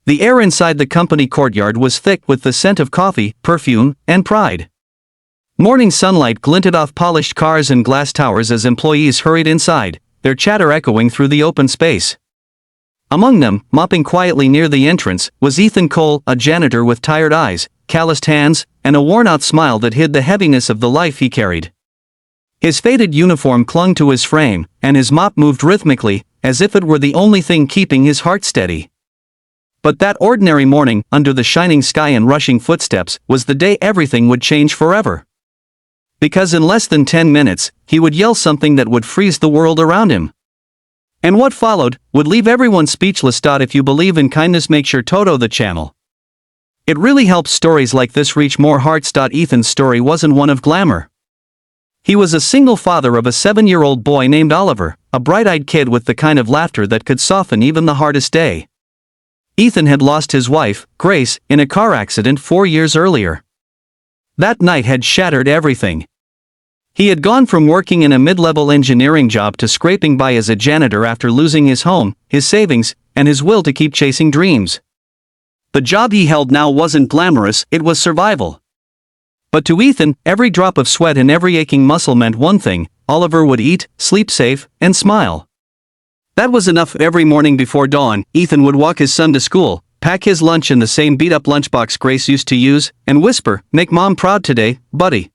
The air inside the company courtyard was thick with the scent of coffee, perfume, and pride. Morning sunlight glinted off polished cars and glass towers as employees hurried inside, their chatter echoing through the open space. Among them, mopping quietly near the entrance, was Ethan Cole, a janitor with tired eyes, calloused hands, and a worn-out smile that hid the heaviness of the life he carried. His faded uniform clung to his frame, and his mop moved rhythmically, as if it were the only thing keeping his heart steady. But that ordinary morning, under the shining sky and rushing footsteps, was the day everything would change forever. Because in less than 10 minutes, he would yell something that would freeze the world around him. And what followed would leave everyone speechless. If you believe in kindness, make sure Toto the channel. It really helps stories like this reach more hearts. Ethan's story wasn't one of glamour. He was a single father of a 7-year-old boy named Oliver, a bright-eyed kid with the kind of laughter that could soften even the hardest day. Ethan had lost his wife, Grace, in a car accident 4 years earlier. That night had shattered everything. He had gone from working in a mid-level engineering job to scraping by as a janitor after losing his home, his savings, and his will to keep chasing dreams. The job he held now wasn't glamorous, it was survival. But to Ethan, every drop of sweat and every aching muscle meant one thing: Oliver would eat, sleep safe, and smile. That was enough. Every morning before dawn, Ethan would walk his son to school, pack his lunch in the same beat-up lunchbox Grace used to use, and whisper, "Make Mom proud today, buddy."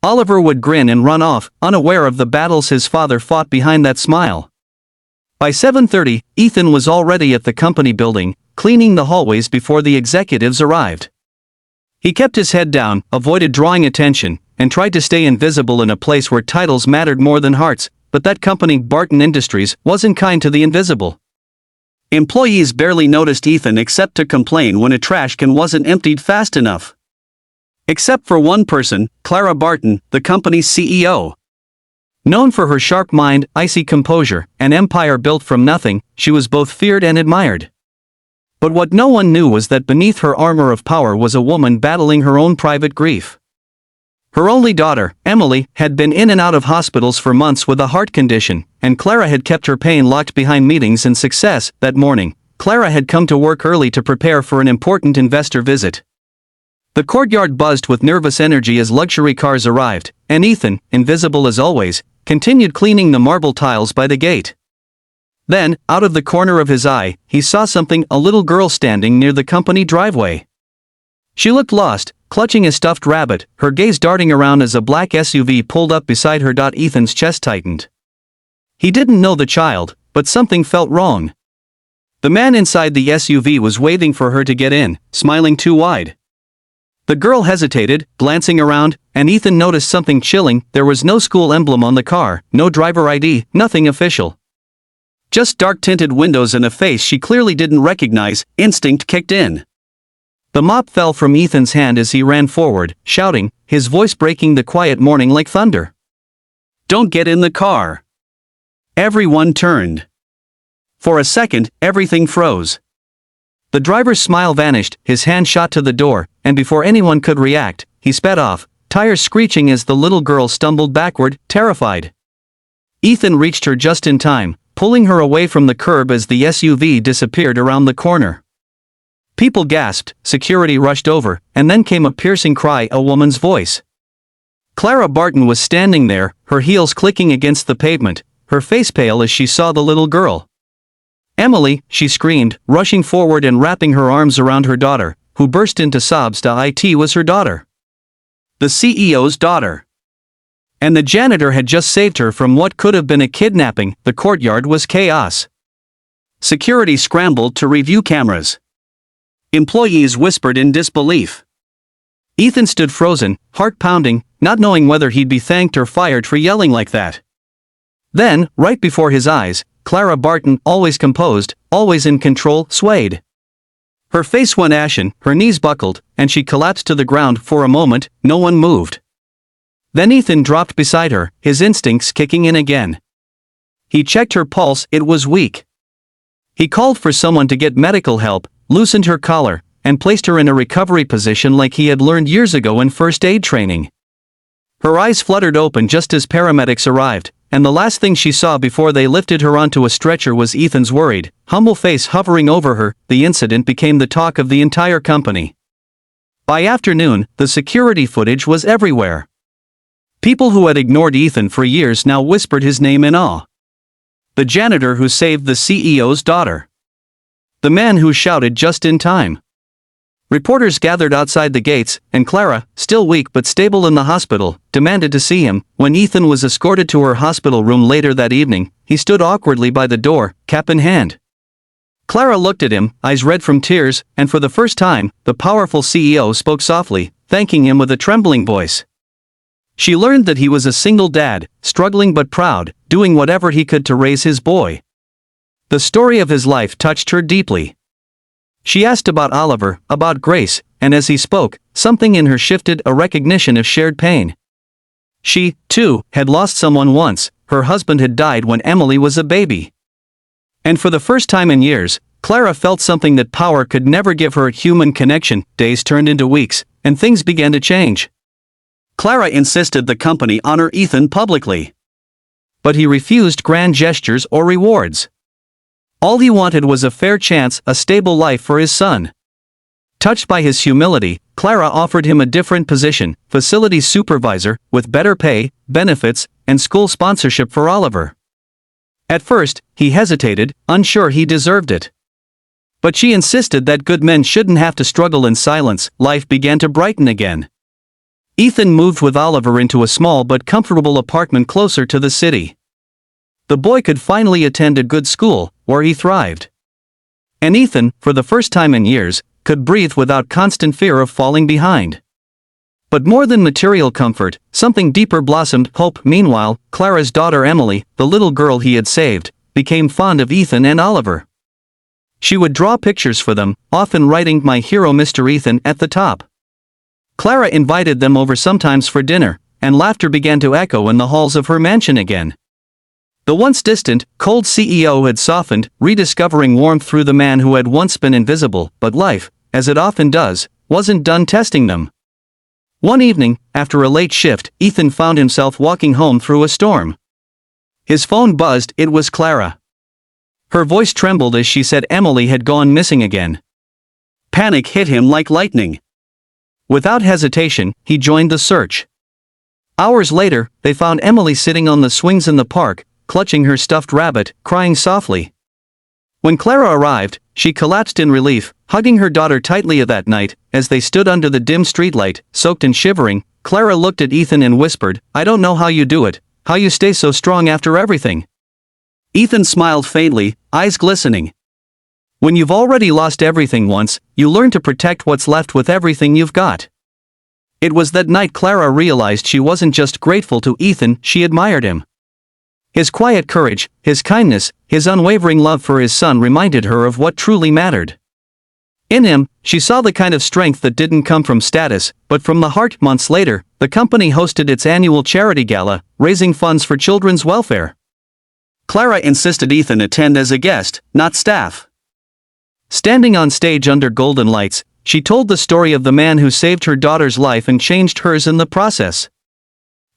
Oliver would grin and run off, unaware of the battles his father fought behind that smile. By 7:30, Ethan was already at the company building, cleaning the hallways before the executives arrived. He kept his head down, avoided drawing attention, and tried to stay invisible in a place where titles mattered more than hearts. But that company, Barton Industries, wasn't kind to the invisible. Employees barely noticed Ethan except to complain when a trash can wasn't emptied fast enough. Except for one person, Clara Barton, the company's CEO. Known for her sharp mind, icy composure, and empire built from nothing, she was both feared and admired. But what no one knew was that beneath her armor of power was a woman battling her own private grief. Her only daughter, Emily, had been in and out of hospitals for months with a heart condition, and Clara had kept her pain locked behind meetings and success. That morning, Clara had come to work early to prepare for an important investor visit. The courtyard buzzed with nervous energy as luxury cars arrived, and Ethan, invisible as always, continued cleaning the marble tiles by the gate. Then, out of the corner of his eye, he saw something: a little girl standing near the company driveway. She looked lost, clutching a stuffed rabbit, her gaze darting around as a black SUV pulled up beside her. Ethan's chest tightened. He didn't know the child, but something felt wrong. The man inside the SUV was waving for her to get in, smiling too wide. The girl hesitated, glancing around, and Ethan noticed something chilling: there was no school emblem on the car, no driver ID, nothing official. Just dark-tinted windows and a face she clearly didn't recognize. Instinct kicked in. The mop fell from Ethan's hand as he ran forward, shouting, his voice breaking the quiet morning like thunder. "Don't get in the car!" Everyone turned. For a second, everything froze. The driver's smile vanished, his hand shot to the door, and before anyone could react, he sped off, tires screeching as the little girl stumbled backward, terrified. Ethan reached her just in time, pulling her away from the curb as the SUV disappeared around the corner. People gasped, security rushed over, and then came a piercing cry: a woman's voice. Clara Barton was standing there, her heels clicking against the pavement, her face pale as she saw the little girl. "Emily," she screamed, rushing forward and wrapping her arms around her daughter, who burst into sobs. It was her daughter. The CEO's daughter. And the janitor had just saved her from what could have been a kidnapping. The courtyard was chaos. Security scrambled to review cameras. Employees whispered in disbelief. Ethan stood frozen, heart pounding, not knowing whether he'd be thanked or fired for yelling like that. Then, right before his eyes, Clara Barton, always composed, always in control, swayed. Her face went ashen, her knees buckled, and she collapsed to the ground. For a moment, no one moved. Then Ethan dropped beside her, his instincts kicking in again. He checked her pulse, it was weak. He called for someone to get medical help, loosened her collar, and placed her in a recovery position like he had learned years ago in first aid training. Her eyes fluttered open just as paramedics arrived, and the last thing she saw before they lifted her onto a stretcher was Ethan's worried, humble face hovering over her. The incident became the talk of the entire company. By afternoon, the security footage was everywhere. People who had ignored Ethan for years now whispered his name in awe. The janitor who saved the CEO's daughter. The man who shouted just in time. Reporters gathered outside the gates, and Clara, still weak but stable in the hospital, demanded to see him. When Ethan was escorted to her hospital room later that evening, he stood awkwardly by the door, cap in hand. Clara looked at him, eyes red from tears, and for the first time, the powerful CEO spoke softly, thanking him with a trembling voice. She learned that he was a single dad, struggling but proud, doing whatever he could to raise his boy. The story of his life touched her deeply. She asked about Oliver, about Grace, and as he spoke, something in her shifted, a recognition of shared pain. She, too, had lost someone once. Her husband had died when Emily was a baby. And for the first time in years, Clara felt something that power could never give her: human connection. Days turned into weeks, and things began to change. Clara insisted the company honor Ethan publicly. But he refused grand gestures or rewards. All he wanted was a fair chance, a stable life for his son. Touched by his humility, Clara offered him a different position, facilities supervisor, with better pay, benefits, and school sponsorship for Oliver. At first, he hesitated, unsure he deserved it. But she insisted that good men shouldn't have to struggle in silence. Life began to brighten again. Ethan moved with Oliver into a small but comfortable apartment closer to the city. The boy could finally attend a good school, where he thrived. And Ethan, for the first time in years, could breathe without constant fear of falling behind. But more than material comfort, something deeper blossomed: hope. Meanwhile, Clara's daughter Emily, the little girl he had saved, became fond of Ethan and Oliver. She would draw pictures for them, often writing "My hero Mr. Ethan" at the top. Clara invited them over sometimes for dinner, and laughter began to echo in the halls of her mansion again. The once distant, cold CEO had softened, rediscovering warmth through the man who had once been invisible. But life, as it often does, wasn't done testing them. One evening, after a late shift, Ethan found himself walking home through a storm. His phone buzzed. It was Clara. Her voice trembled as she said Emily had gone missing again. Panic hit him like lightning. Without hesitation, he joined the search. Hours later, they found Emily sitting on the swings in the park, clutching her stuffed rabbit, crying softly. When Clara arrived, she collapsed in relief, hugging her daughter tightly. That night, as they stood under the dim streetlight, soaked and shivering, Clara looked at Ethan and whispered, "I don't know how you do it, how you stay so strong after everything." Ethan smiled faintly, eyes glistening. When you've already lost everything once, you learn to protect what's left with everything you've got. It was that night Clara realized she wasn't just grateful to Ethan, she admired him. His quiet courage, his kindness, his unwavering love for his son reminded her of what truly mattered. In him, she saw the kind of strength that didn't come from status, but from the heart. Months later, the company hosted its annual charity gala, raising funds for children's welfare. Clara insisted Ethan attend as a guest, not staff. Standing on stage under golden lights, she told the story of the man who saved her daughter's life and changed hers in the process.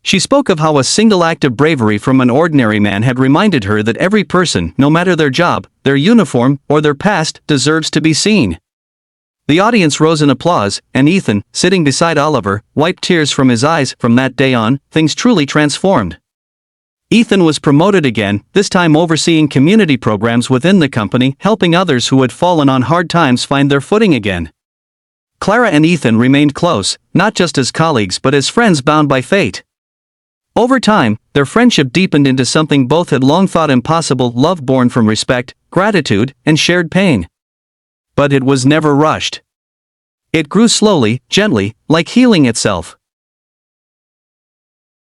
She spoke of how a single act of bravery from an ordinary man had reminded her that every person, no matter their job, their uniform, or their past, deserves to be seen. The audience rose in applause, and Ethan, sitting beside Oliver, wiped tears from his eyes. From that day on, things truly transformed. Ethan was promoted again, this time overseeing community programs within the company, helping others who had fallen on hard times find their footing again. Clara and Ethan remained close, not just as colleagues but as friends bound by fate. Over time, their friendship deepened into something both had long thought impossible: love born from respect, gratitude, and shared pain. But it was never rushed. It grew slowly, gently, like healing itself.